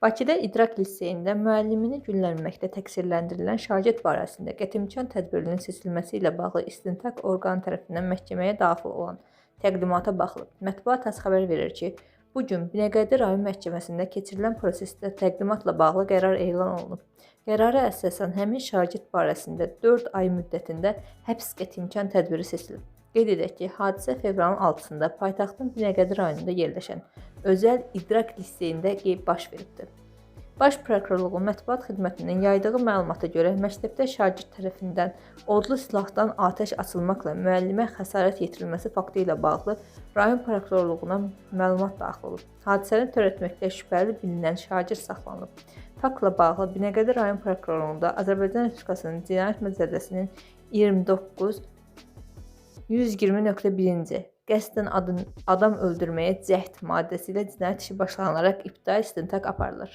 Bakıda İdrak Liseyində müəllimini güllənməkdə təqsirləndirilən şagird barəsində qətimkan tədbirinin seçilməsi ilə bağlı istintaq orqanı tərəfindən məhkəməyə daxil olan təqdimata baxılıb. Mətbuat xəbər verir ki, bu gün Binəqədi rayon məhkəməsində keçirilən prosesdə təqdimatla bağlı qərar elan olunub. Qərara əsasən həmin şagird barəsində 4 ay müddətində həbs qətimkan tədbiri seçilib. Qeyd edək ki, hadisə fevralın 6-sında paytaxtın Binəqədi rayonunda yerləşən özəl İdrak Liseyində baş veribdir. Baş Prokurorluğun mətbuat xidmətinin yaydığı məlumata görə məktəbdə şagird tərəfindən odlu silahdan atəş açılmaqla müəllimə xəsarət yetirilməsi faktı ilə bağlı rayon prokurorluğuna məlumat daxil olub. Hadisəni törətməkdə şübhəli bilinən şagird saxlanılıb. Faktla bağlı Binəqədi rayon prokurorluğunda Azərbaycan Respublikasının Cinayət Məcəlləsinin 29.120.1-ci qəsdən adam öldürməyə cəhd maddəsi ilə cinayət işi başlanılaraq ibtidai istintaq aparılır.